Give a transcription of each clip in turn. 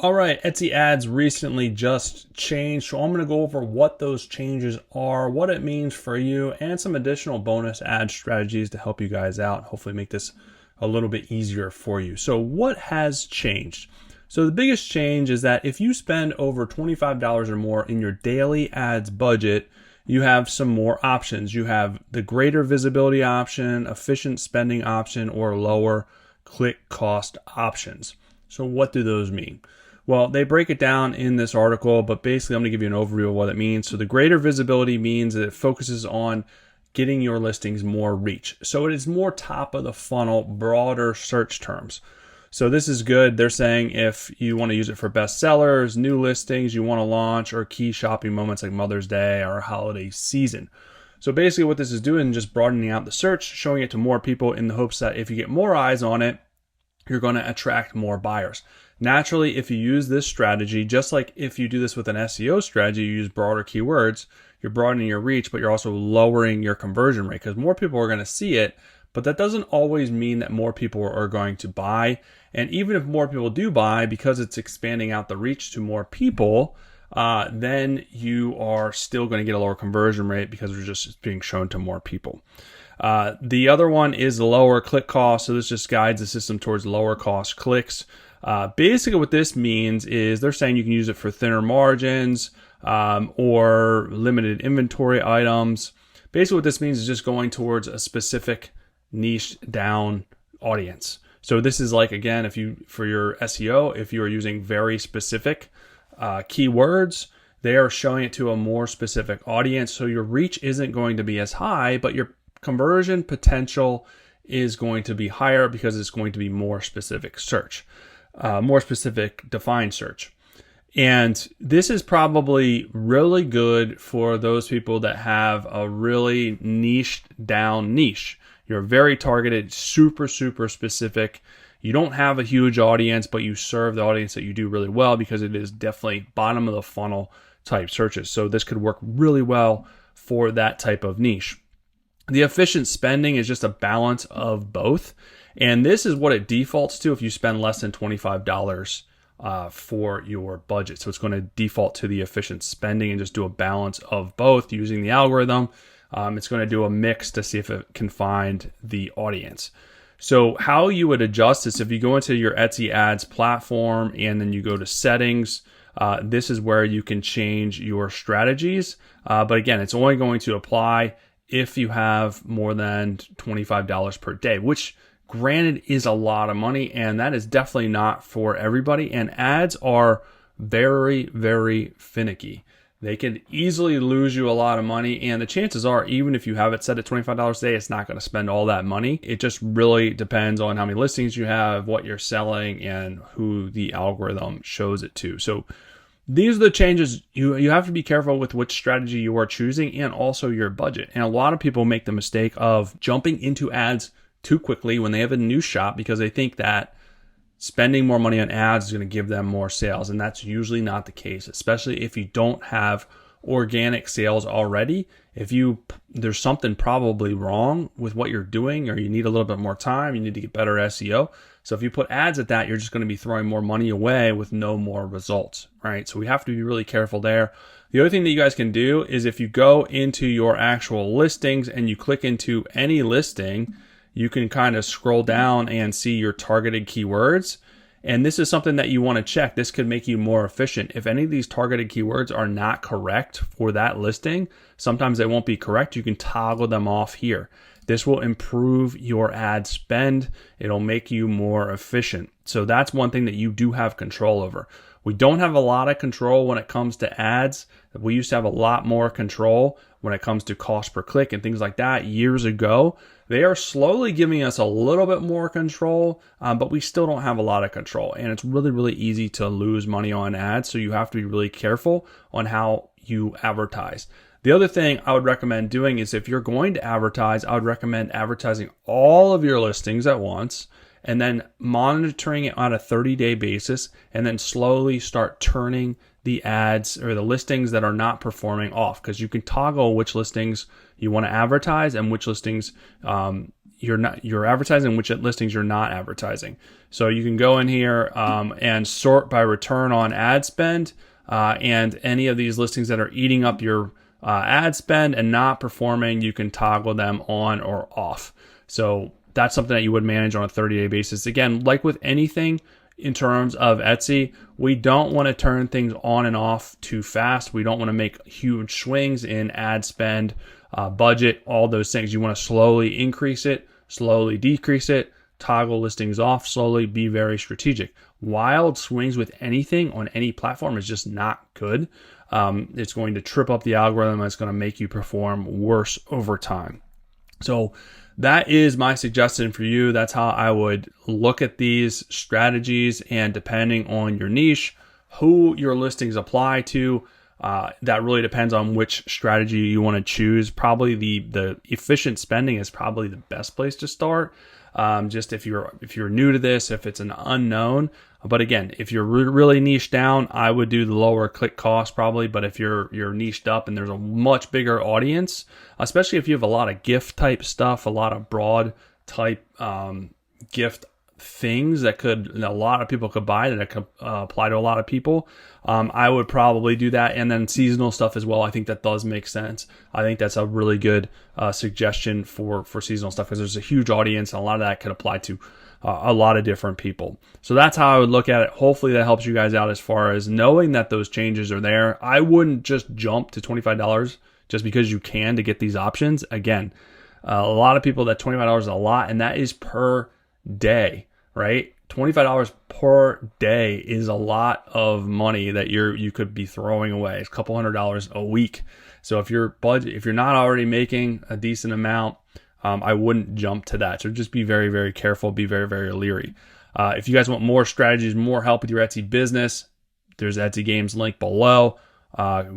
All right, Etsy ads recently just changed, so I'm going to go over what those changes are, what it means for you, and some additional bonus ad strategies to help you guys out, hopefully make this a little bit easier for you. So what has changed? So the biggest change is that if you spend over $25 or more in your daily ads budget, you have some more options. You have the greater visibility option, efficient spending option, or lower click cost options. So what do those mean? Well, they break it down in this article, but basically I'm going to give you an overview of what it means. So the greater visibility means that it focuses on getting your listings more reach. So it is more top of the funnel, broader search terms. So this is good. They're saying if you want to use it for bestsellers, new listings you want to launch, or key shopping moments like Mother's Day or holiday season. So basically what this is doing is just broadening out the search, showing it to more people in the hopes that if you get more eyes on it, you're going to attract more buyers. Naturally, if you use this strategy, just like if you do this with an SEO strategy, you use broader keywords, you're broadening your reach, but you're also lowering your conversion rate because more people are going to see it, but that doesn't always mean that more people are going to buy. And even if more people do buy, because it's expanding out the reach to more people, then you are still going to get a lower conversion rate because it's just being shown to more people. The other one is lower click cost. So this just guides the system towards lower cost clicks. Basically what this means is they're saying you can use it for thinner margins or limited inventory items. Basically what this means is just going towards a specific niche down audience. So this is like, again, for your SEO, if you are using very specific keywords, they are showing it to a more specific audience. So your reach isn't going to be as high, but your conversion potential is going to be higher because it's going to be more specific search, more specific defined search. And this is probably really good for those people that have a really niched down niche. You're very targeted, super specific. You don't have a huge audience, but you serve the audience that you do really well because it is definitely bottom of the funnel type searches. So this could work really well for that type of niche. The efficient spending is just a balance of both. And this is what it defaults to if you spend less than $25 for your budget. So it's going to default to the efficient spending and just do a balance of both using the algorithm. It's going to do a mix to see if it can find the audience. So how you would adjust this, if you go into your Etsy ads platform and then you go to settings, this is where you can change your strategies. But again, it's only going to apply if you have more than $25 per day, which granted is a lot of money, and that is definitely not for everybody. And ads are very finicky. They can easily lose you a lot of money, and the chances are, even if you have it set at $25 a day, it's not going to spend all that money. It just really depends on how many listings you have, what you're selling, and who the algorithm shows it to. So these are the changes. You have to be careful with which strategy you are choosing and also your budget. And a lot of people make the mistake of jumping into ads too quickly when they have a new shop because they think that spending more money on ads is going to give them more sales. And that's usually not the case, especially if you don't have organic sales already. If there's something probably wrong with what you're doing, or you need a little bit more time, you need to get better SEO. So if you put ads at that, you're just going to be throwing more money away with no more results, right? So we have to be really careful there. The other thing that you guys can do is if you go into your actual listings and you click into any listing, you can kind of scroll down and see your targeted keywords. And this is something that you want to check. This could make you more efficient. If any of these targeted keywords are not correct for that listing, sometimes they won't be correct. You can toggle them off here. This will improve your ad spend. It'll make you more efficient. So that's one thing that you do have control over. We don't have a lot of control when it comes to ads. We used to have a lot more control when it comes to cost per click and things like that years ago. They are slowly giving us a little bit more control, but we still don't have a lot of control. And it's really easy to lose money on ads. So you have to be really careful on how you advertise. The other thing I would recommend doing is if you're going to advertise, I would recommend advertising all of your listings at once and then monitoring it on a 30-day basis and then slowly start turning the ads or the listings that are not performing off, because you can toggle which listings you want to advertise and which listings you're advertising, which listings you're not advertising. So you can go in here and sort by return on ad spend, and any of these listings that are eating up your ad spend and not performing, you can toggle them on or off. So that's something that you would manage on a 30-day basis. Again, like with anything in terms of Etsy, we don't want to turn things on and off too fast. We don't want to make huge swings in ad spend, budget, all those things. You want to slowly increase it, slowly decrease it, toggle listings off slowly, be very strategic. Wild swings with anything on any platform is just not good. It's going to trip up the algorithm, and it's going to make you perform worse over time. So that is my suggestion for you. That's how I would look at these strategies, and depending on your niche, who your listings apply to, that really depends on which strategy you want to choose. Probably the efficient spending is probably the best place to start. Just if you're new to this, if it's an unknown. But again, if you're really niched down, I would do the lower click cost probably. But if you're niched up and there's a much bigger audience, especially if you have a lot of gift type stuff, a lot of broad type gift things that a lot of people could buy, that could apply to a lot of people, I would probably do that. And then seasonal stuff as well. I think that does make sense. I think that's a really good suggestion for seasonal stuff, because there's a huge audience and a lot of that could apply to a lot of different people. So that's how I would look at it. Hopefully that helps you guys out as far as knowing that those changes are there. I wouldn't just jump to $25 just because you can to get these options. Again, a lot of people, that $25 is a lot, and that is per day, right? $25 per day is a lot of money that you could be throwing away. It's a couple $100 a week. So if you're not already making a decent amount, I wouldn't jump to that. So just be very, very careful. Be very, very leery. If you guys want more strategies, more help with your Etsy business, there's Etsy Games link below.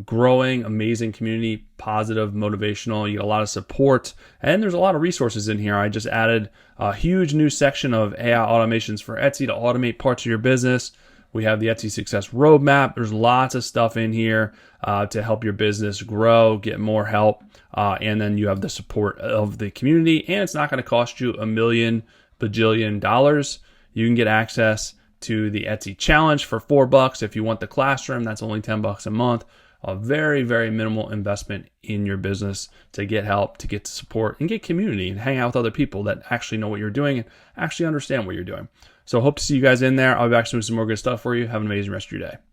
Growing, amazing community, positive, motivational. You get a lot of support, and there's a lot of resources in here. I just added a huge new section of AI automations for Etsy to automate parts of your business. We have the Etsy Success Roadmap. There's lots of stuff in here to help your business grow, get more help, and then you have the support of the community, and it's not going to cost you $1 million bajillion dollars. You can get access to the Etsy challenge for $4. If you want the classroom, that's only $10 a month. A very, very minimal investment in your business to get help, to get support, and get community, and hang out with other people that actually know what you're doing and actually understand what you're doing. So hope to see you guys in there. I'll be back soon with some more good stuff for you. Have an amazing rest of your day.